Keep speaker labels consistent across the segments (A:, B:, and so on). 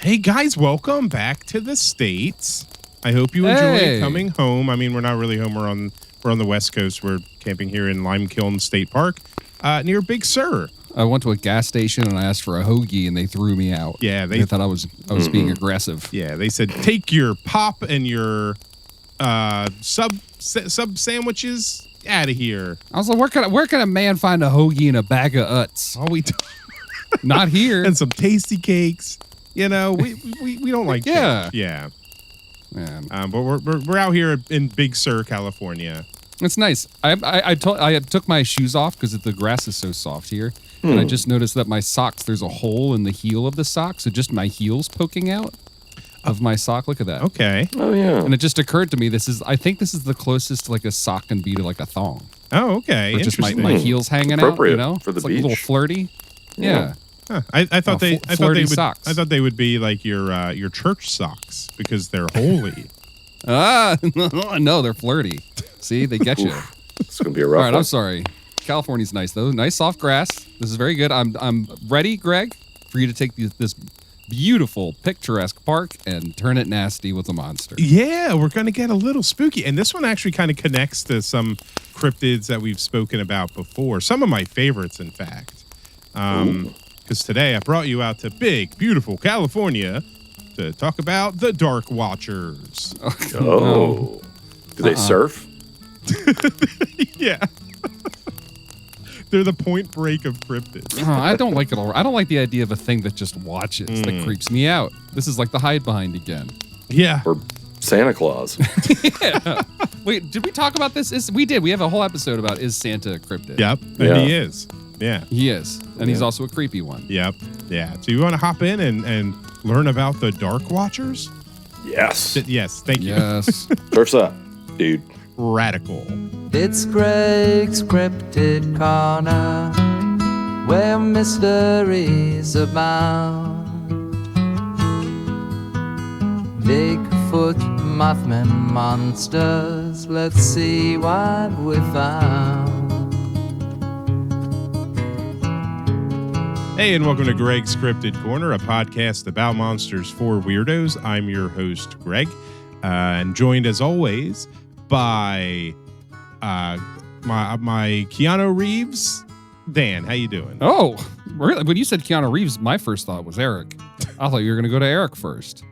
A: Hey guys, welcome back to the States. I hope you enjoy coming home. I mean, we're not really home. We're on the West Coast. We're camping here in Limekiln State Park, near Big Sur.
B: I went to a gas station and I asked for a hoagie and they threw me out.
A: Yeah,
B: they thought I was being aggressive.
A: Yeah, they said take your pop and your sub sandwiches out of here.
B: I was like, where can a man find a hoagie and a bag of Utz?
A: Oh,
B: Not here.
A: And some tasty cakes. You know, we don't like that.
B: Yeah.
A: But we're out here in Big Sur, California.
B: It's nice. I took my shoes off because the grass is so soft here, and I just noticed that my socks, there's a hole in the heel of the sock, so just my heel's poking out of my sock. Look at that.
A: Okay.
C: Oh yeah.
B: And it just occurred to me, I think this is the closest like a sock can be to like a thong.
A: Oh, okay.
B: Or just my heels hanging out. You know,
C: for the
B: it's
C: beach.
B: like a little flirty. Yeah.
A: Huh. I thought
B: socks.
A: I thought they would be like your church socks because they're holy.
B: No, they're flirty. See, they get you.
C: It's gonna be a rough.
B: All right,
C: one.
B: I'm sorry. California's nice though. Nice soft grass. This is very good. I'm ready, Greg, for you to take this beautiful, picturesque park and turn it nasty with a monster.
A: Yeah, we're gonna get a little spooky, and this one actually kind of connects to some cryptids that we've spoken about before. Some of my favorites, in fact. Because today I brought you out to big, beautiful California to talk about the Dark Watchers.
C: Oh. Do they surf?
A: Yeah. They're the Point Break of cryptids.
B: I don't like it all. I don't like the idea of a thing that just watches. That creeps me out. This is like the hide behind again.
A: Yeah.
C: Or Santa Claus?
B: Yeah. Wait, did we talk about this? We did. We have a whole episode about is Santa a cryptid?
A: Yep. And
C: Yeah.
A: he is. Yeah.
B: He is. And he's also a creepy one.
A: Yep. Yeah. So you want to hop in and learn about the Dark Watchers?
C: Yes.
A: Yes. Thank you.
B: Yes.
C: Surf's up, dude.
A: Radical.
D: It's Greg's Cryptid Corner, where mysteries abound. Bigfoot, Mothman, monsters, let's see what we found.
A: Hey, and welcome to Greg's Cryptid Corner, a podcast about monsters for weirdos. I'm your host, Greg, and joined as always by my Keanu Reeves, Dan. How you doing?
B: Oh, really? When you said Keanu Reeves, my first thought was Eric. I thought you were going to go to Eric first.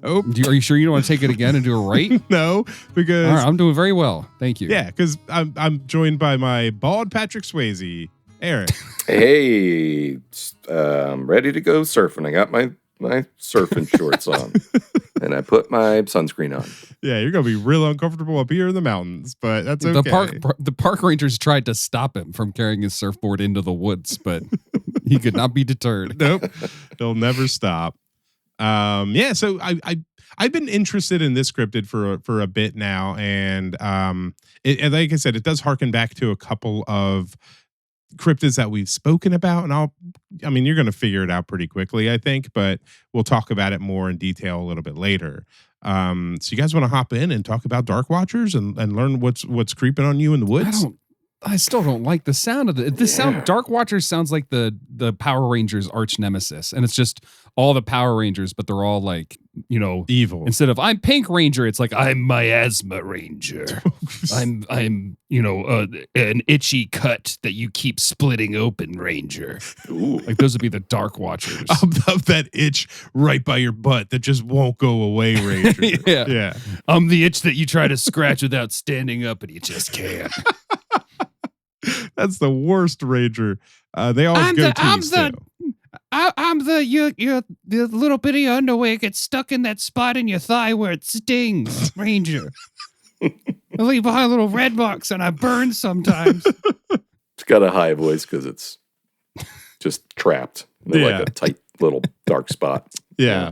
A: Nope.
B: Are you sure you don't want to take it again and do it right?
A: No, because
B: All right, I'm doing very well. Thank you.
A: yeah, because I'm joined by my bald Patrick Swayze, Eric.
C: Hey, I'm ready to go surfing. I got my surfing shorts on, and I put my sunscreen on.
A: Yeah, you're gonna be real uncomfortable up here in the mountains, but that's okay.
B: The park rangers tried to stop him from carrying his surfboard into the woods, but he could not be deterred.
A: Nope, they'll never stop. Yeah, so I've been interested in this cryptid for a bit now, and and like I said, it does harken back to a couple of cryptids that we've spoken about, and I mean, you're going to figure it out pretty quickly, I think, but we'll talk about it more in detail a little bit later. So you guys want to hop in and talk about Dark Watchers and learn what's creeping on you in the woods?
B: I still don't like the sound of it. Dark Watchers sounds like the Power Rangers arch nemesis, and it's just all the Power Rangers, but they're all like,
A: Evil.
B: Instead of I'm Pink Ranger, it's like I'm Miasma Ranger. I'm an itchy cut that you keep splitting open, Ranger.
C: Ooh.
B: Like those would be the Dark Watchers.
A: Of that itch right by your butt that just won't go away, Ranger.
B: Yeah. I'm the itch that you try to scratch without standing up, and you just can't.
A: That's the worst Ranger. They always go tease too.
B: I'm the little bitty underwear gets stuck in that spot in your thigh where it stings, Ranger. I leave behind little red marks and I burn sometimes.
C: It's got a high voice because it's just trapped in like a tight little dark spot.
A: Yeah.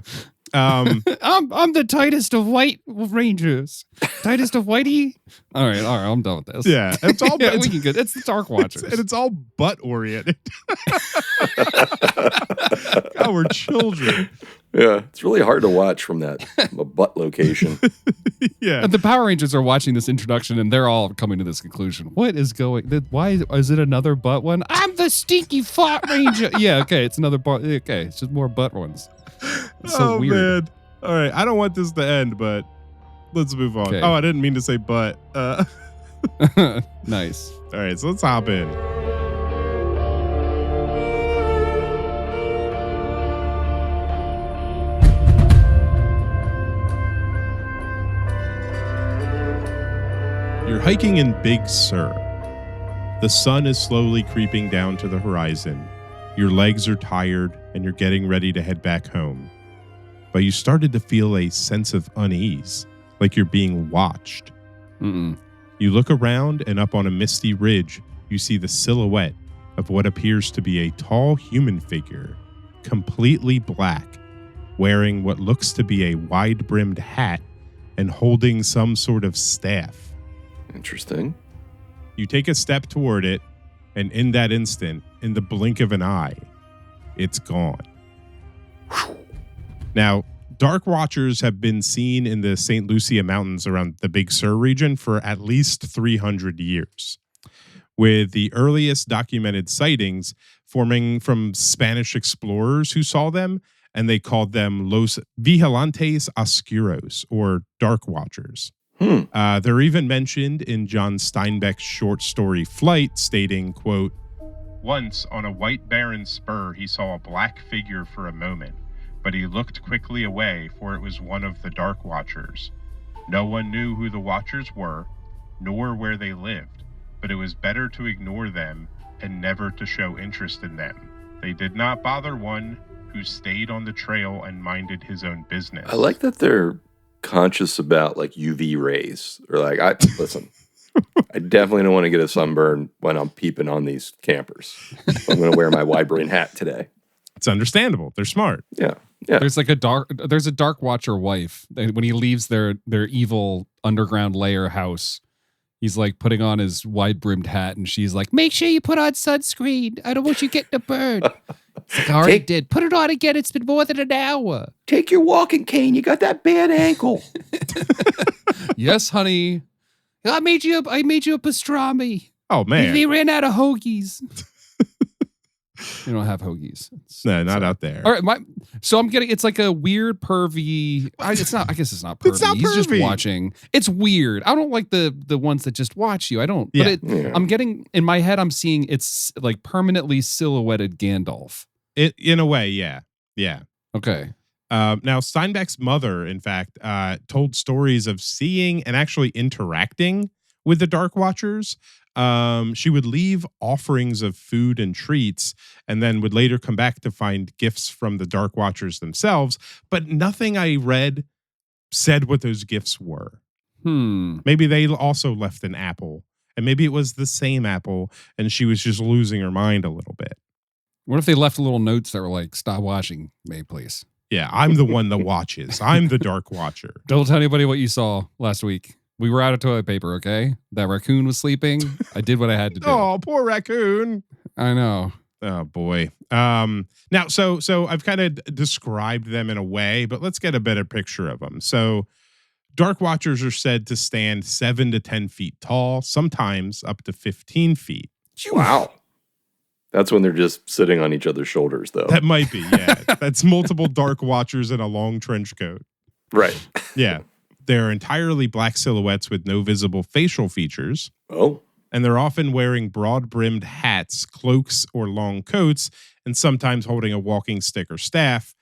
B: I'm the tightest of white Rangers. Tightest of whitey. All right, I'm done with this.
A: Yeah, it's all
B: we can get. It's the Dark Watchers,
A: and it's all butt oriented. God, we're children.
C: Yeah, it's really hard to watch from a butt location.
A: Yeah,
B: the Power Rangers are watching this introduction, and they're all coming to this conclusion. What is going? Why is it another butt one? I'm the stinky fart ranger. Yeah, okay, it's another butt. Okay, it's just more butt ones. So weird.
A: Man. All right. I don't want this to end, but let's move on.
B: Okay.
A: Oh, I didn't mean to say but.
B: Nice.
A: All right. So let's hop in. You're hiking in Big Sur. The sun is slowly creeping down to the horizon. Your legs are tired and you're getting ready to head back home. But you started to feel a sense of unease, like you're being watched.
B: Mm-mm.
A: You look around and up on a misty ridge, you see the silhouette of what appears to be a tall human figure, completely black, wearing what looks to be a wide-brimmed hat and holding some sort of staff.
C: Interesting.
A: You take a step toward it, and in that instant, in the blink of an eye, it's gone. Now, Dark Watchers have been seen in the St. Lucia Mountains around the Big Sur region for at least 300 years, with the earliest documented sightings forming from Spanish explorers who saw them, and they called them Los Vigilantes Oscuros, or Dark Watchers. They're even mentioned in John Steinbeck's short story Flight, stating, quote, "Once on a white barren spur he saw a black figure for a moment, but he looked quickly away, for it was one of the Dark Watchers. No one knew who the Watchers were, nor where they lived, but it was better to ignore them and never to show interest in them. They did not bother one who stayed on the trail and minded his own business."
C: I like that they're conscious about like UV rays, or like, listen, I definitely don't want to get a sunburn when I'm peeping on these campers. I'm going to wear my wide brim hat today.
A: It's understandable. They're smart.
C: Yeah.
B: There's a Dark Watcher wife. When he leaves their evil underground lair house, he's like putting on his wide brimmed hat, and she's like, "Make sure you put on sunscreen. I don't want you getting a burn." It's like, I already did. Put it on again. It's been more than an hour.
C: Take your walking cane. You got that bad ankle.
B: Yes, honey. I made you a pastrami.
A: Oh, man.
B: We ran out of hoagies. You don't have hoagies.
A: No, not out there.
B: All right, so I'm getting, it's like a weird pervy. It's not. I guess it's not pervy.
A: It's not
B: He's just
A: pervy.
B: watching. It's weird. I don't like the ones that just watch you. I don't.
A: Yeah.
B: But I'm getting in my head. I'm seeing it's like permanently silhouetted Gandalf.
A: In a way, yeah.
B: Okay.
A: Now, Steinbeck's mother, in fact, told stories of seeing and actually interacting with the Dark Watchers. She would leave offerings of food and treats, and then would later come back to find gifts from the Dark Watchers themselves. But nothing I read said what those gifts were. Maybe they also left an apple, and maybe it was the same apple, and she was just losing her mind a little bit.
B: What if they left little notes that were like, "Stop watching me, please"?
A: Yeah, I'm the one that watches. I'm the Dark Watcher.
B: Don't tell anybody what you saw last week. We were out of toilet paper, okay? That raccoon was sleeping. I did what I had to do.
A: Oh, poor raccoon.
B: I know.
A: Oh boy. Now, so I've kind of described them in a way, but let's get a better picture of them. So, Dark Watchers are said to stand 7 to 10 feet tall, sometimes up to 15 feet.
C: Wow. That's when they're just sitting on each other's shoulders, though.
A: That might be, yeah. That's multiple Dark Watchers in a long trench coat.
C: Right.
A: Yeah. They're entirely black silhouettes with no visible facial features.
C: Oh.
A: And they're often wearing broad-brimmed hats, cloaks, or long coats, and sometimes holding a walking stick or staff.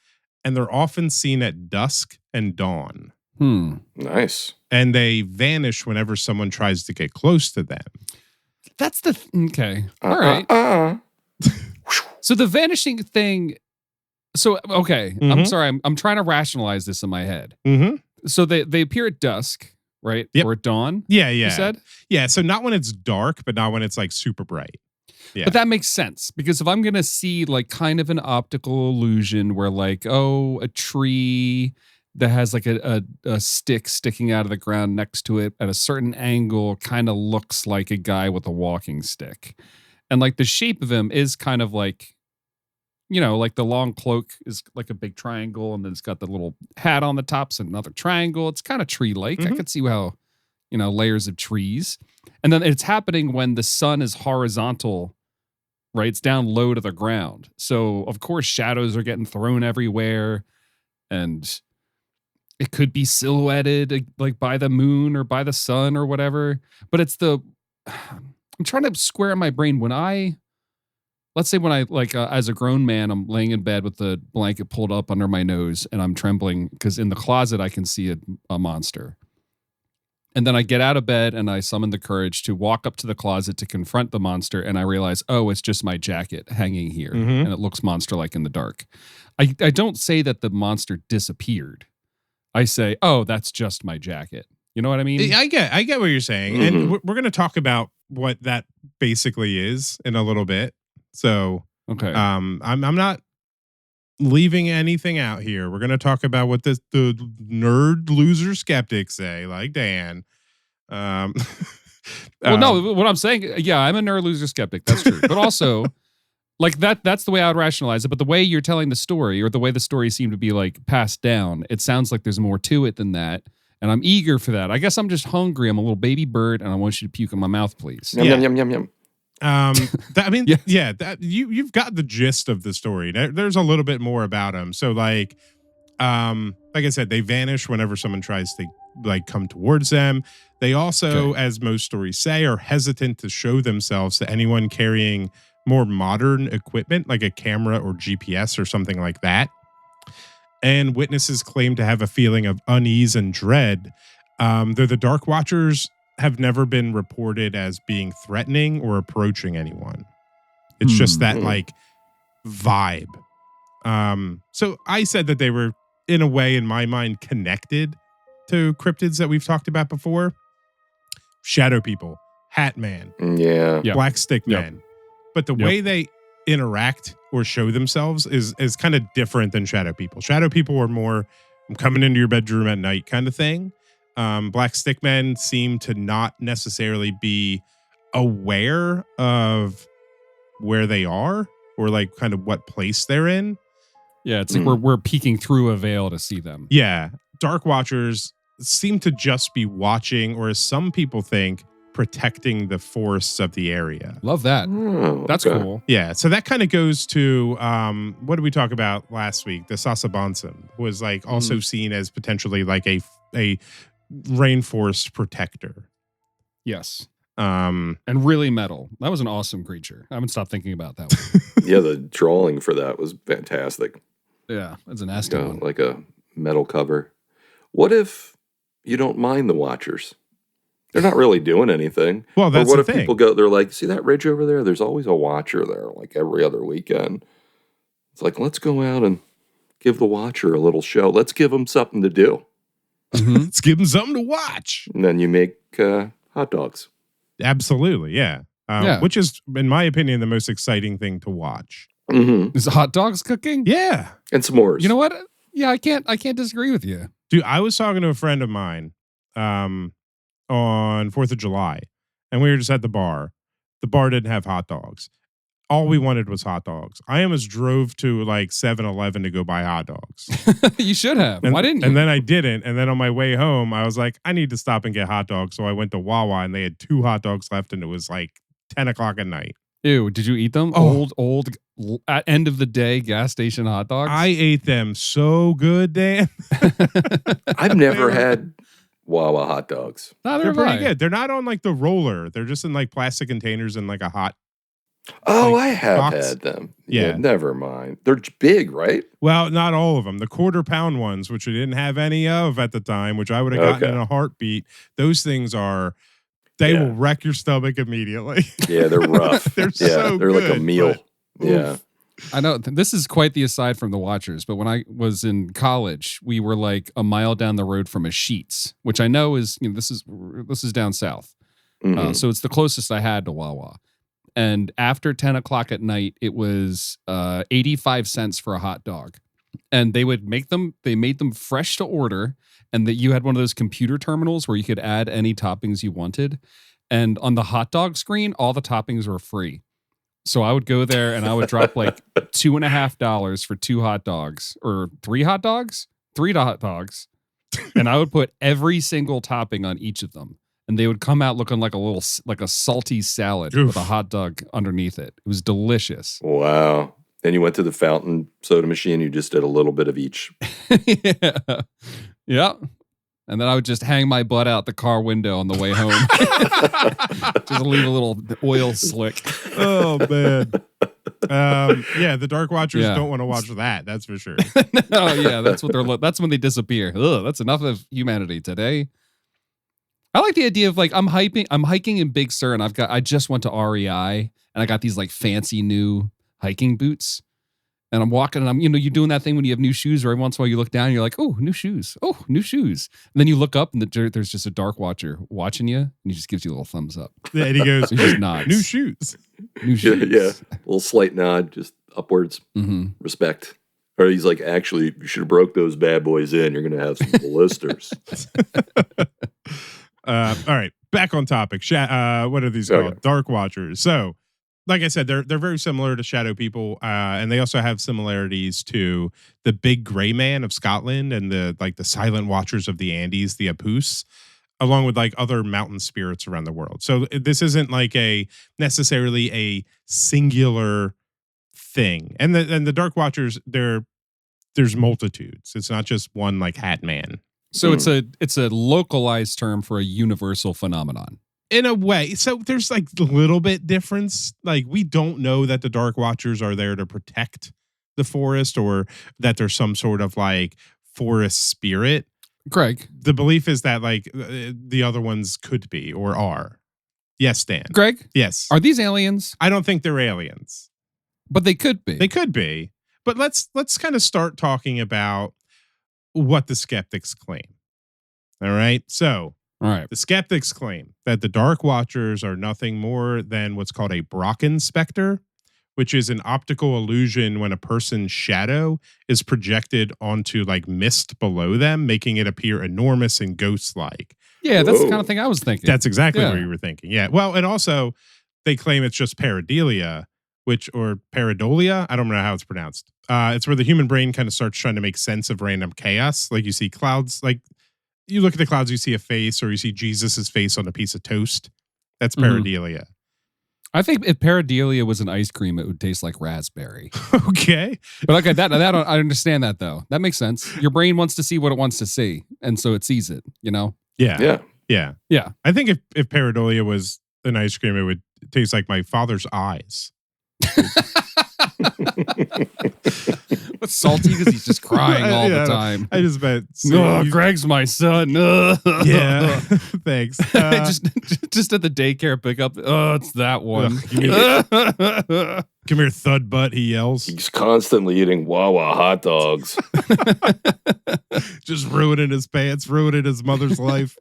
A: And they're often seen at dusk and dawn.
C: Nice.
A: And they vanish whenever someone tries to get close to them.
B: That's the okay. All right. So the vanishing thing. So okay, I'm sorry. I'm trying to rationalize this in my head.
A: Mm-hmm.
B: So they appear at dusk, right?
A: Yep.
B: Or at dawn.
A: Yeah.
B: You said?
A: Yeah. So not when it's dark, but not when it's like super bright. Yeah.
B: But that makes sense, because if I'm going to see like kind of an optical illusion where like, oh, a tree that has like a stick sticking out of the ground next to it at a certain angle kind of looks like a guy with a walking stick. And like the shape of him is kind of like, you know, like the long cloak is like a big triangle, and then it's got the little hat on the top, so another triangle. It's kind of tree-like. I could see how, you know, layers of trees. And then it's happening when the sun is horizontal, right? It's down low to the ground. So, of course, shadows are getting thrown everywhere. and it could be silhouetted like by the moon or by the sun or whatever. But it's I'm trying to square in my brain let's say when I as a grown man, I'm laying in bed with the blanket pulled up under my nose and I'm trembling because in the closet I can see a monster. And then I get out of bed and I summon the courage to walk up to the closet to confront the monster. And I realize, oh, it's just my jacket hanging here. And it looks monster-like in the dark. I don't say that the monster disappeared. I say, oh, that's just my jacket. You know what I mean?
A: I get what you're saying. And we're going to talk about what that basically is in a little bit. So
B: okay.
A: I'm not leaving anything out here. We're going to talk about what the nerd loser skeptics say, like Dan.
B: Well, no, what I'm saying, yeah, I'm a nerd loser skeptic. That's true. But also, like that's the way I would rationalize it. But the way you're telling the story, or the way the story seemed to be like passed down, it sounds like there's more to it than that. And I'm eager for that. I guess I'm just hungry. I'm a little baby bird, and I want you to puke in my mouth, please.
C: Yum, yum, yum, yum.
A: You've got the gist of the story. There's a little bit more about them. So like I said, they vanish whenever someone tries to like come towards them. They also, as most stories say, are hesitant to show themselves to anyone carrying more modern equipment, like a camera or GPS or something like that. And witnesses claim to have a feeling of unease and dread. Though the Dark Watchers have never been reported as being threatening or approaching anyone. It's just that like vibe. So I said that they were, in a way, in my mind, connected to cryptids that we've talked about before. Shadow people, Hat Man, Black Stick Man. But the way they interact or show themselves is kind of different than shadow people. Shadow people are more, I'm coming into your bedroom at night kind of thing. Black Stick Men seem to not necessarily be aware of where they are or like kind of what place they're in.
B: Yeah, it's like we're peeking through a veil to see them.
A: Yeah. Dark Watchers seem to just be watching, or as some people think, protecting the forests of the area.
B: Love that. That's cool.
A: Yeah. So that kind of goes to what did we talk about last week? The Sasabansan was like also seen as potentially like a rainforest protector.
B: Yes. And really metal. That was an awesome creature. I haven't stopped thinking about that one.
C: Yeah, the drawing for that was fantastic.
B: Yeah, that's a nasty one.
C: Like a metal cover. What if you don't mind the Watchers? They're not really doing anything.
A: Well, that's
C: or what
A: the
C: if people go, they're like, see that ridge over there? There's always a Watcher there, like every other weekend. It's like, let's go out and give the Watcher a little show. Let's give them something to do.
A: Let's give them something to watch.
C: And then you make hot dogs.
A: Absolutely, yeah. Which is, in my opinion, the most exciting thing to watch.
B: Is hot dogs cooking?
A: Yeah.
C: And s'mores.
B: You know what? Yeah, I can't disagree with you.
A: Dude, I was talking to a friend of mine on 4th of July, and we were just at the bar. The bar didn't have hot dogs. All we wanted was hot dogs. I almost drove to like 7-Eleven to go buy hot dogs.
B: You should have. Why didn't you?
A: And then I didn't. And then on my way home, I was like, I need to stop and get hot dogs. So I went to Wawa and they had 2 hot dogs left and it was like 10 o'clock at night.
B: Ew, did you eat them? Old, at end of the day gas station hot dogs?
A: I ate them so good, Dan.
C: I've never had Wawa hot dogs.
A: They're pretty good. They're not on like the roller. They're just in like plastic containers and like a hot.
C: Oh,
A: like,
C: I have
A: box.
C: had them.
A: Yeah.
C: Never mind. They're big, right?
A: Well, not all of them. The quarter-pound ones, which we didn't have any of at the time, which I would have gotten in a heartbeat. Those things are, they will wreck your stomach immediately.
C: Yeah, they're rough.
A: They're so
C: they're
A: good,
C: like a meal.
A: Yeah.
B: I know this is quite the aside from the Watchers, but when I was in college, we were like a mile down the road from a Sheetz, which I know is, this is down south. So it's the closest I had to Wawa. And after 10 o'clock at night, it was 85 cents for a hot dog. And they made them fresh to order. And that you had one of those computer terminals where you could add any toppings you wanted. And on the hot dog screen, all the toppings were free. So I would go there and I would drop like $2.50 for 2 hot dogs or 3 hot dogs, 3 hot dogs. And I would put every single topping on each of them. And they would come out looking like a salty salad with a hot dog underneath it. It was delicious.
C: Wow. And you went to the fountain soda machine. You just did a little bit of each.
B: Yeah. Yeah. And then I would just hang my butt out the car window on the way home. Just leave a little oil slick.
A: Oh man. Yeah, the Dark Watchers don't want to watch that. That's for sure.
B: Oh yeah, that's what that's when they disappear. Ugh, that's enough of humanity today. I like the idea of like I'm hiking in Big Sur, and I just went to REI, and I got these like fancy new hiking boots. And I'm walking, and I'm, you're doing that thing when you have new shoes, where every once in a while you look down and you're like, oh, new shoes. Oh, new shoes. And then you look up, and there's just a Dark Watcher watching you, and he just gives you a little thumbs up.
A: Yeah, and he goes,
B: He just nods.
A: new shoes.
B: New shoes.
C: Yeah. A little slight nod, just upwards.
B: Mm-hmm.
C: Respect. Or he's like, actually, you should have broke those bad boys in. You're going to have some blisters.
A: All right, back on topic. What are these called? Dark Watchers. So, like I said, they're very similar to Shadow People, and they also have similarities to the Big Gray Man of Scotland and the Silent Watchers of the Andes, the Apus, along with like other mountain spirits around the world. So this isn't like necessarily a singular thing. And the Dark Watchers, there's multitudes. It's not just one like Hat Man.
B: So it's a localized term for a universal phenomenon.
A: In a way. So there's like a little bit difference. Like we don't know that the Dark Watchers are there to protect the forest or that there's some sort of like forest spirit.
B: Greg.
A: The belief is that like the other ones could be or are. Yes, Dan.
B: Greg?
A: Yes.
B: Are these aliens?
A: I don't think they're aliens.
B: But they could be.
A: They could be. But let's kind of start talking about what the skeptics claim. All right. So
B: all right.
A: The skeptics claim that the Dark Watchers are nothing more than what's called a Brocken specter, which is an optical illusion when a person's shadow is projected onto like mist below them, making it appear enormous and ghost-like.
B: Yeah, that's the kind of thing I was thinking.
A: That's exactly what you were thinking. Yeah. Well, and also they claim it's just pareidolia, or pareidolia. I don't know how it's pronounced. It's where the human brain kind of starts trying to make sense of random chaos. Like you see clouds, like you look at the clouds, you see a face, or you see Jesus's face on a piece of toast. That's pareidolia.
B: I think if pareidolia was an ice cream, it would taste like raspberry.
A: Okay.
B: But okay, that I understand that though. That makes sense. Your brain wants to see what it wants to see, and so it sees it,
A: Yeah.
B: Yeah.
A: I think if pareidolia was an ice cream, it would taste like my father's eyes.
B: What's salty because he's just crying all the time.
A: I just bet.
B: Greg's my son.
A: Yeah, thanks.
B: Just at the daycare pickup. Oh, it's that one.
A: Come here, thud butt. He yells.
C: He's constantly eating Wawa hot dogs.
A: Just ruining his pants, ruining his mother's life.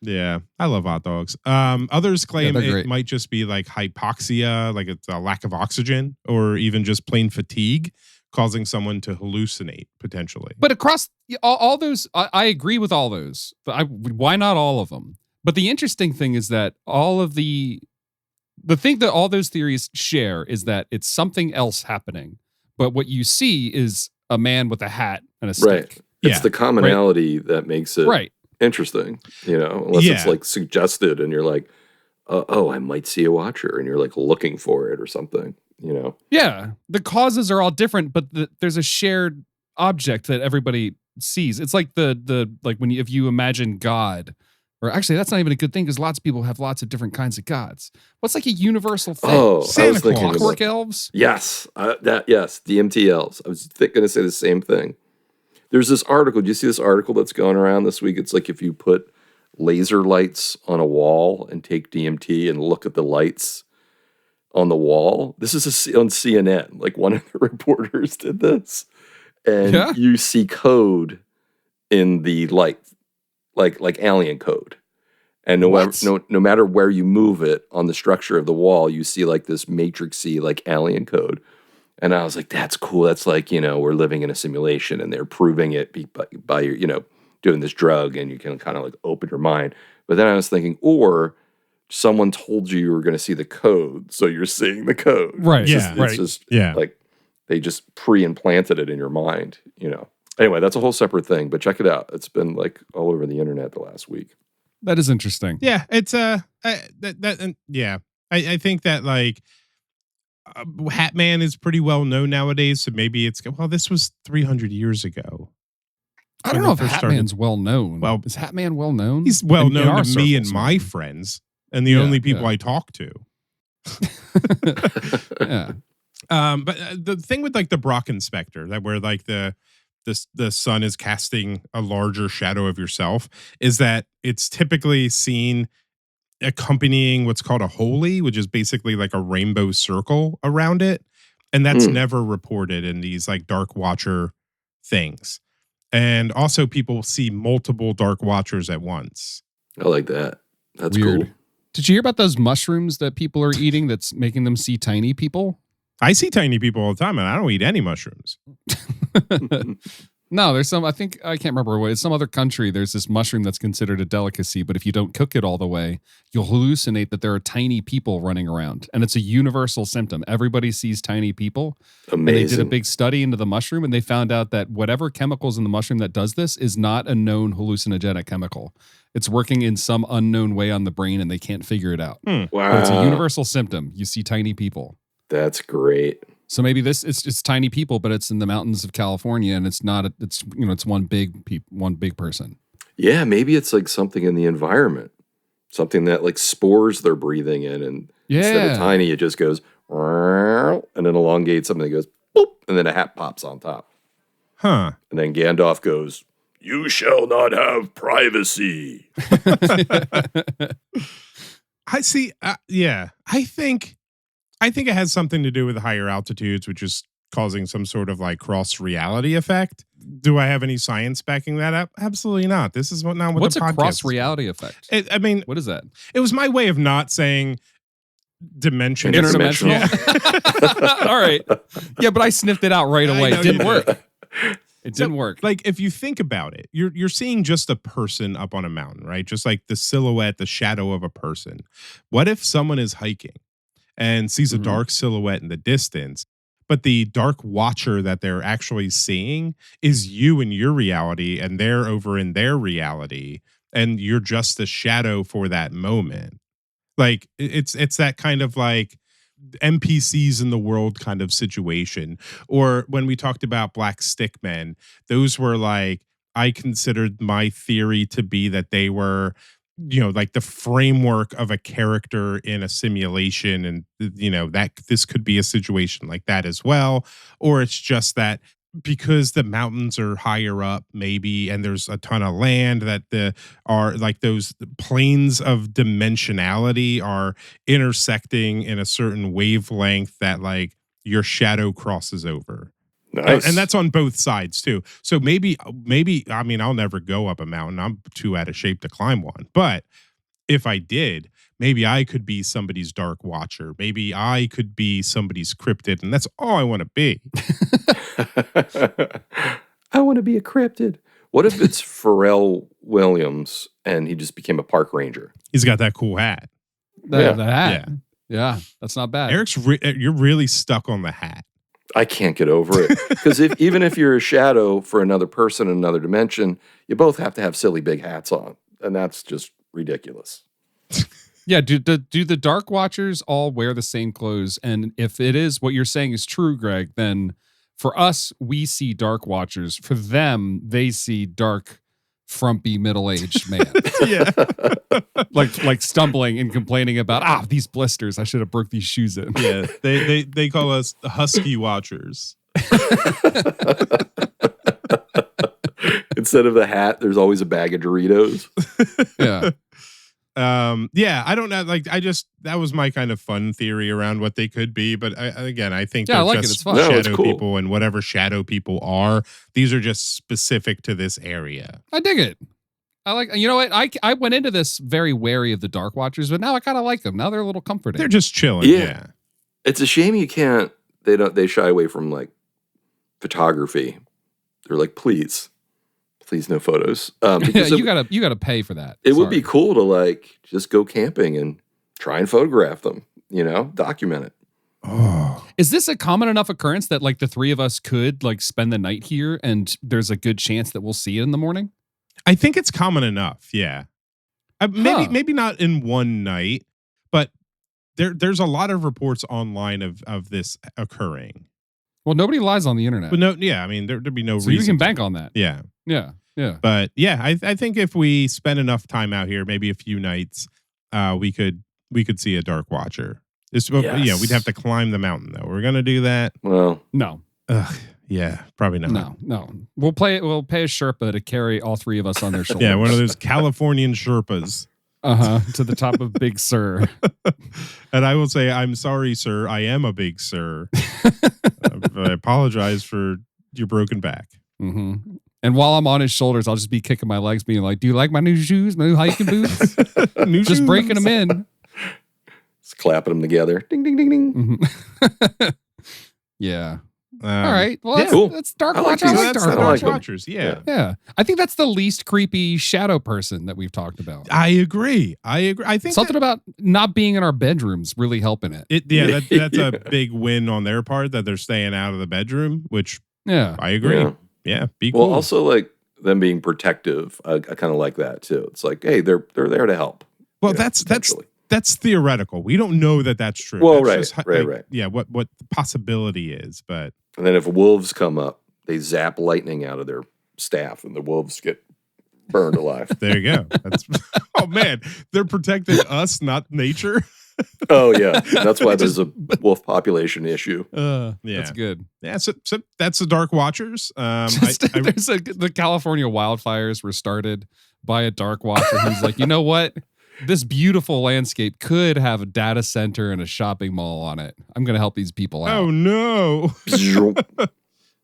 A: Yeah, I love hot dogs. Others claim it might just be like hypoxia, like it's a lack of oxygen, or even just plain fatigue, causing someone to hallucinate potentially.
B: But across all those, I agree with all those. Why not all of them? But the interesting thing is that all of the thing that all those theories share is that it's something else happening. But what you see is a man with a hat and a stick.
C: Right. It's the commonality that makes it interesting, unless it's like suggested and you're like, oh, I might see a watcher, and you're like looking for it or something,
B: Yeah, the causes are all different, but there's a shared object that everybody sees. It's like the like when if you imagine God, or actually that's not even a good thing because lots of people have lots of different kinds of gods. What's like a universal thing?
C: Oh,
B: Santa Claus, clockwork elves.
C: Yes, DMT elves. I was going to say the same thing. There's this article. Do you see this article that's going around this week? It's like if you put laser lights on a wall and take DMT and look at the lights on the wall. This is on CNN. Like one of the reporters did this. And you see code in the light, like alien code. And no matter where you move it on the structure of the wall, you see like this matrixy like alien code. And I was like, that's cool. That's like, we're living in a simulation and they're proving it by your, doing this drug, and you can kind of like open your mind. But then I was thinking, or someone told you were going to see the code, so you're seeing the code.
B: Right.
C: It's just like they just pre-implanted it in your mind, Anyway, that's a whole separate thing, but check it out. It's been like all over the internet the last week.
B: That is interesting.
A: Yeah, it's I think that like Hat Man is pretty well known nowadays, so maybe it's this was 300 years ago.
B: I don't know if Hat Man's well known.
A: Well,
B: is Hat Man well known?
A: He's well
B: in
A: known
B: our
A: to me and
B: circles,
A: my
B: maybe.
A: friends, and the only people I talk to.
B: Yeah.
A: But the thing with like the Brock Inspector, that where like the sun is casting a larger shadow of yourself, is that it's typically seen accompanying what's called a holy, which is basically like a rainbow circle around it. And that's never reported in these like Dark Watcher things. And also people see multiple Dark Watchers at once.
C: I like that. That's
B: Weird.
C: cool.
B: Did you hear about those mushrooms that people are eating that's making them see tiny people?
A: I see tiny people all the time, and I don't eat any mushrooms.
B: No, there's some, I can't remember what, it's some other country. There's this mushroom that's considered a delicacy, but if you don't cook it all the way, you'll hallucinate that there are tiny people running around. And it's a universal symptom. Everybody sees tiny people.
C: Amazing.
B: And they did a big study into the mushroom, and they found out that whatever chemicals in the mushroom that does this is not a known hallucinogenic chemical. It's working in some unknown way on the brain, and they can't figure it out.
C: Wow.
B: But it's a universal symptom. You see tiny people.
C: That's great.
B: So maybe it's tiny people, but it's in the mountains of California, and it's not. It's one big person.
C: Yeah, maybe it's like something in the environment, something that like spores they're breathing in, and instead of tiny, it just goes and then elongates something that goes boop, and then a hat pops on top.
A: Huh.
C: And then Gandalf goes, "You shall not have privacy."
A: I see. Yeah, I think it has something to do with higher altitudes, which is causing some sort of like cross reality effect. Do I have any science backing that up? Absolutely not. This is not what
B: What's
A: the
B: a
A: podcast
B: cross reality effect?
A: I mean,
B: What is that?
A: it was my way of not saying dimension.
B: Interdimensional. All right. Yeah, but I sniffed it out right away. It didn't work. It didn't work.
A: Like if you think about it, you're seeing just a person up on a mountain, right? Just like the silhouette, the shadow of a person. What if someone is hiking and sees a dark silhouette in the distance, but the Dark Watcher that they're actually seeing is you in your reality, and they're over in their reality, and you're just the shadow for that moment. Like it's that kind of like NPCs in the world kind of situation. Or when we talked about Black Stick Men, those were like, I considered my theory to be that they were, like the framework of a character in a simulation, and that this could be a situation like that as well. Or it's just that because the mountains are higher up maybe, and there's a ton of land, that are like those planes of dimensionality are intersecting in a certain wavelength that like your shadow crosses over.
C: Nice.
A: And that's on both sides too. So maybe, I mean, I'll never go up a mountain. I'm too out of shape to climb one. But if I did, maybe I could be somebody's Dark Watcher. Maybe I could be somebody's cryptid. And that's all I want to be.
C: I want to be a cryptid. What if it's Pharrell Williams and he just became a park ranger?
A: He's got that cool hat.
B: The hat. Yeah, that's not bad.
A: Eric's, you're really stuck on the hat.
C: I can't get over it. Because even if you're a shadow for another person in another dimension, you both have to have silly big hats on. And that's just ridiculous.
B: Yeah, do the Dark Watchers all wear the same clothes? And if it is what you're saying is true, Greg, then for us, we see Dark Watchers. For them, they see dark, frumpy, middle-aged man.
A: Yeah.
B: like stumbling and complaining about, these blisters. I should have broke these shoes in.
A: Yeah. They call us the Husky Watchers.
C: Instead of the hat, there's always a bag of Doritos.
B: Yeah.
A: Yeah, I don't know. Like, that was my kind of fun theory around what they could be. But I think
B: I like
A: just
B: it. It's fun.
C: No,
A: shadow
C: it's cool.
A: people, and whatever shadow people are, these are just specific to this area.
B: I dig it. I like, you know what? I went into this very wary of the Dark Watchers, but now I kind of like them. Now they're a little comforting.
A: They're just chilling. Yeah.
C: It's a shame you can't, they shy away from like photography. They're like, please no photos. Because
B: you gotta pay for that.
C: It would be cool to like just go camping and try and photograph them, document it.
A: Oh.
B: Is this a common enough occurrence that like the three of us could like spend the night here and there's a good chance that we'll see it in the morning?
A: I think it's common enough. Yeah. Maybe not in one night, but there's a lot of reports online of this occurring.
B: Well, nobody lies on the internet.
A: But no, yeah, I mean there'd be no
B: so
A: reason.
B: you can bank on that.
A: Yeah.
B: Yeah. Yeah.
A: But yeah, I think if we spend enough time out here, maybe a few nights, we could see a Dark Watcher.
C: Yes.
A: We'd have to climb the mountain though. We're gonna do that.
C: Well,
B: No.
A: Yeah, probably not.
B: No. We'll pay a Sherpa to carry all three of us on their shoulders.
A: Yeah, one of those Californian Sherpas.
B: To the top of Big Sur.
A: And I will say, I'm sorry, sir. I am a big sir. I apologize for your broken back.
B: Mm-hmm. And while I'm on his shoulders, I'll just be kicking my legs, being like, "Do you like my new shoes, my new hiking boots?" Just breaking them in.
C: Just clapping them together. Ding, ding, ding, ding.
B: Mm-hmm. Yeah. All right. Well,
A: yeah.
B: that's Dark
C: I like
B: Watcher.
C: these.
B: I like
A: That's
B: Dark
A: the
B: Watcher.
A: Dark Watchers. Yeah.
B: Yeah. I think that's the least creepy shadow person that we've talked about.
A: I agree. I think
B: Something about not being in our bedrooms really helping it.
A: that's a big win on their part that they're staying out of the bedroom, which
B: Yeah.
A: I agree.
C: Yeah.
A: Yeah. Be
C: Well,
A: cool.
C: also like them being protective. I kind of like that too. It's like, hey, they're there to help.
A: Well,
C: you know,
A: that's
C: potentially.
A: that's theoretical. We don't know that that's true.
C: Well,
A: That's
C: right.
A: Yeah, what the possibility is, but
C: And then if wolves come up, they zap lightning out of their staff, and the wolves get burned alive.
A: there you go. That's oh man, they're protecting us, not nature.
C: Oh yeah, that's why there's a wolf population issue.
A: Yeah,
B: That's good.
A: Yeah, so that's the Dark Watchers.
B: The California wildfires were started by a Dark Watcher who's like, you know what? This beautiful landscape could have a data center and a shopping mall on it. I'm going to help these people out.
A: Oh no.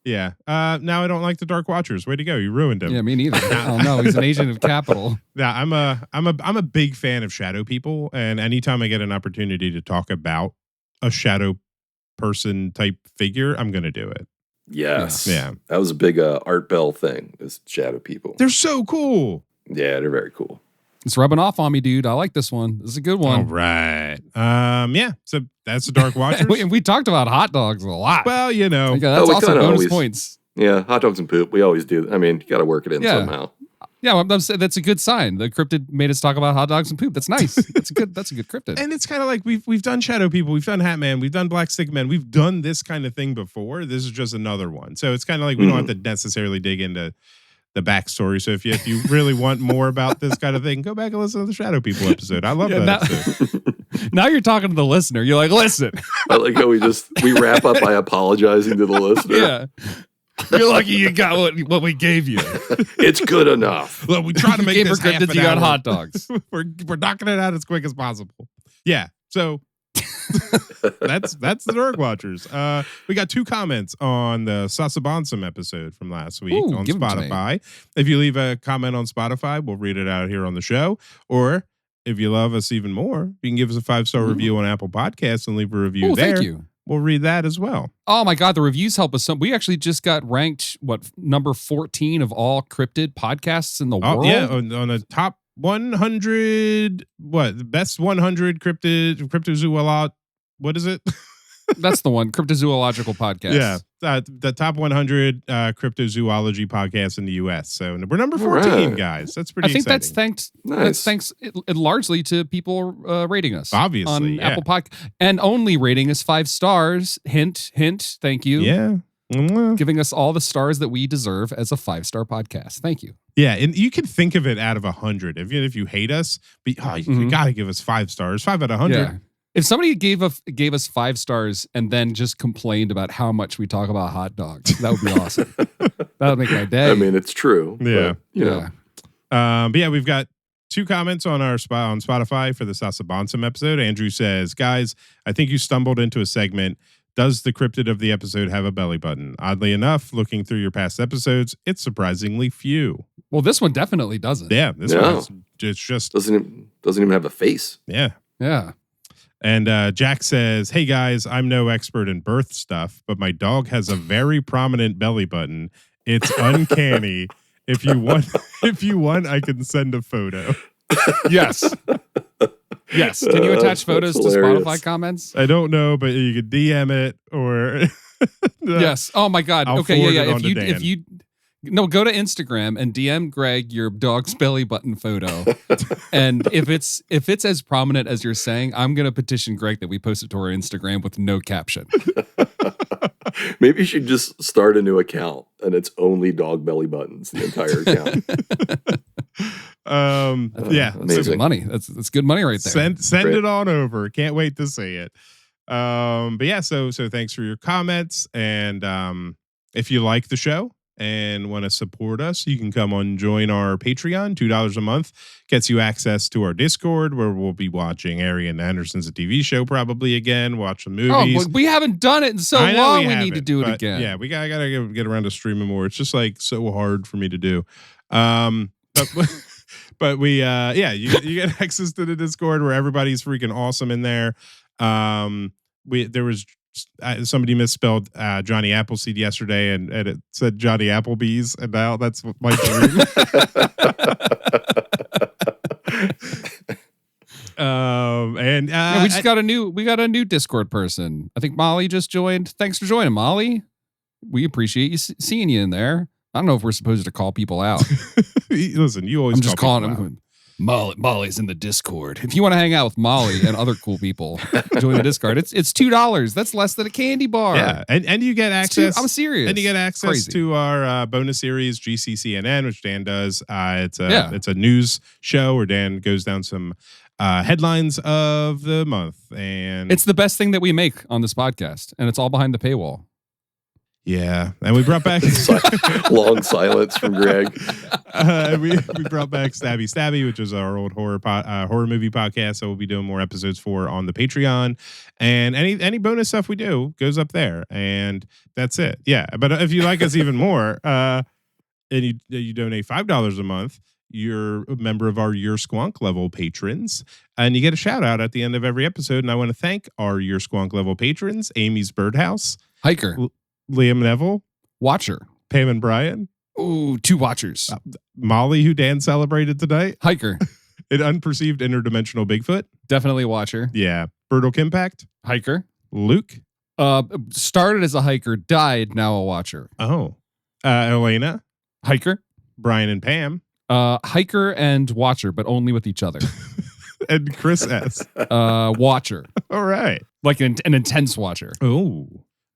A: Yeah. Now I don't like the Dark Watchers. Way to go! You ruined him.
B: Yeah, me neither. Oh no, he's an agent of capital.
A: Yeah, I'm a big fan of shadow people, and anytime I get an opportunity to talk about a shadow person type figure, I'm gonna do it.
C: Yes.
A: Yeah.
C: That was a big Art Bell thing. Is shadow people.
A: They're so cool.
C: Yeah, they're very cool.
B: It's rubbing off on me, dude. I like this one. This is a good
A: All
B: one.
A: right. Yeah. So that's the Dark Watchers.
B: we talked about hot dogs a lot.
A: Well, you know.
B: Okay, that's
C: we
B: also
C: kinda
B: bonus
C: always-
B: points.
C: Yeah, hot dogs and poop. We always do. I mean, you got to work it in
B: Yeah.
C: somehow.
B: Yeah, I'm saying that's a good sign. The cryptid made us talk about hot dogs and poop. That's nice. That's a good cryptid.
A: And it's kind of like we've done shadow people, we've done Hat Man, we've done Black Stick Man, we've done this kind of thing before. This is just another one. So it's kind of like we don't have to necessarily dig into the backstory. So if you really want more about this kind of thing, go back and listen to the Shadow People episode. I love that episode.
B: Now you're talking to the listener. You're like, listen.
C: I like how we wrap up by apologizing to the listener.
B: Yeah. You're lucky you got what we gave you.
C: It's good enough.
A: Look, we try to make
B: Gave
A: this
B: her
A: half
B: cryptids,
A: an
B: you got
A: hour.
B: hot dogs.
A: we're knocking it out as quick as possible. Yeah. So that's the Dark Watchers. We got 2 comments on the Sasabonsum episode from last week
B: Ooh,
A: on
B: give 'em to me.
A: Spotify. If you leave a comment on Spotify, we'll read it out here on the show. Or if you love us even more, you can give us a 5-star review on Apple Podcasts and leave a review
B: Oh,
A: there.
B: thank you.
A: We'll read that as well.
B: Oh my God, the reviews help us. We actually just got ranked, number 14 of all cryptid podcasts in the world?
A: Yeah, on the top 100, the best 100 cryptozoolog. What is it?
B: That's the one, Cryptozoological Podcast.
A: Yeah, the top 100 cryptozoology podcasts in the U.S. So we're number 14,
C: right.
A: guys. That's pretty
B: I think
A: exciting.
B: that's
C: Nice.
B: thanks largely to people rating us.
A: Obviously,
B: on
A: yeah.
B: Apple Podcast, and only rating us 5 stars. Hint, hint. Thank you.
A: Yeah.
B: Giving us all the stars that we deserve as a 5-star podcast. Thank you.
A: Yeah, and you can think of it out of 100. If you hate us, you got to give us 5 stars. 5 out of 100.
B: Yeah. If somebody gave us 5 stars and then just complained about how much we talk about hot dogs, that would be awesome. That would make my day.
C: I mean, it's true.
A: Yeah.
C: But, you know.
A: But yeah, we've got 2 comments on on Spotify for the Sasabonsum episode. Andrew says, guys, I think you stumbled into a segment. Does the cryptid of the episode have a belly button? Oddly enough, looking through your past episodes, it's surprisingly few.
B: Well, this one definitely doesn't.
A: Yeah, this
C: No.
A: one it's just
C: Doesn't even have a face.
A: yeah.
B: Yeah.
A: And Jack says, hey guys, I'm no expert in birth stuff, but my dog has a very prominent belly button. It's uncanny. If you want, I can send a photo.
B: Yes. Yes. Can you attach photos to
C: That's hilarious.
B: Spotify comments?
A: I don't know, but you could DM it or
B: Yes. Oh my God.
A: I'll
B: Okay.
A: forward
B: Yeah.
A: it
B: Yeah.
A: on to Dan.
B: If you No, go to Instagram and DM Greg your dog's belly button photo. And if it's as prominent as you're saying, I'm gonna petition Greg that we post it to our Instagram with no caption.
C: Maybe you should just start a new account and it's only dog belly buttons, the entire account.
A: Yeah,
B: That's good money. That's good money right there.
A: Send it on over. Can't wait to see it. But yeah, so thanks for your comments, and if you like the show and want to support us, you can come on and join our Patreon. $2 a month gets you access to our Discord, where we'll be watching Arian Anderson's TV show probably again, watch the movies.
B: Oh, we haven't done it in so long. We need to do it again.
A: Yeah, we gotta get around to streaming more. It's just like so hard for me to do. But we you get access to the Discord where everybody's freaking awesome in there. There was somebody misspelled Johnny Appleseed yesterday, and it said Johnny Applebee's, and now that's my dream.
B: We got a new Discord person. I think Molly just joined. Thanks for joining, Molly. We appreciate you seeing you in there. I don't know if we're supposed to call people out.
A: Listen, you always.
B: I'm just calling them. Molly's in the Discord. If you want to hang out with Molly and other cool people, join the Discord. It's $2. That's less than a candy bar.
A: Yeah, and you get access.
B: I'm serious.
A: And you get access to our bonus series GCCNN, which Dan does. It's a news show where Dan goes down some headlines of the month, and
B: it's the best thing that we make on this podcast, and it's all behind the paywall.
A: Yeah, and we brought back
C: long silence from Greg.
A: We brought back Stabby, which is our old horror movie podcast. So we'll be doing more episodes for on the Patreon, and any bonus stuff we do goes up there, and that's it. Yeah, but if you like us even more, and you donate $5 a month, you're a member of our Your Squonk level patrons, and you get a shout out at the end of every episode. And I want to thank our Your Squonk level patrons: Amy's Birdhouse,
B: Hiker,
A: Liam Neville,
B: Watcher,
A: Pam and Brian.
B: Ooh, 2 watchers.
A: Molly, who Dan celebrated tonight.
B: Hiker.
A: An unperceived interdimensional Bigfoot.
B: Definitely a watcher.
A: Yeah. Bertle Kimpact.
B: Hiker.
A: Luke.
B: Started as a hiker, died, now a watcher.
A: Oh. Elena.
B: Hiker.
A: Brian and Pam.
B: Hiker and watcher, but only with each other.
A: And Chris S.
B: Watcher.
A: All right.
B: Like an intense watcher.
A: Oh.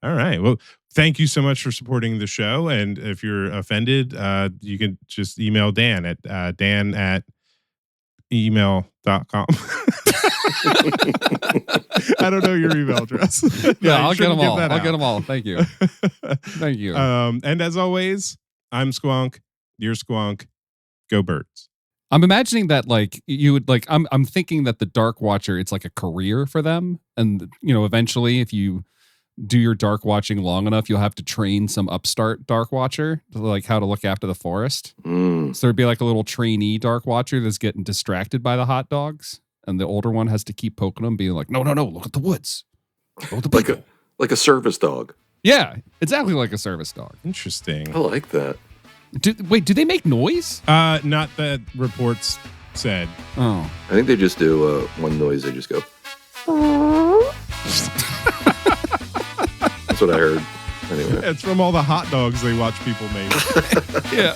A: All right. Well, thank you so much for supporting the show. And if you're offended, you can just email Dan at dan@email.com. I don't know your email address.
B: Yeah, I'll get them all. I'll get them all. Thank you. Thank you.
A: And as always, I'm Squonk. You're Squonk. Go Birds.
B: I'm imagining that like you would like I'm thinking that the Dark Watcher, it's like a career for them. And eventually if you do your dark watching long enough, you'll have to train some upstart dark watcher to like how to look after the forest. So there'd be like a little trainee dark watcher that's getting distracted by the hot dogs, and the older one has to keep poking them, being like, no, look at the woods. Look at the
C: like a service dog.
B: Yeah, exactly like a service dog.
A: Interesting.
C: I like that.
B: Do they make noise?
A: Not that reports said.
B: Oh,
C: I think they just do one noise. They just go. That's what I heard. Anyway,
A: It's from all the hot dogs they watch people make.
B: yeah.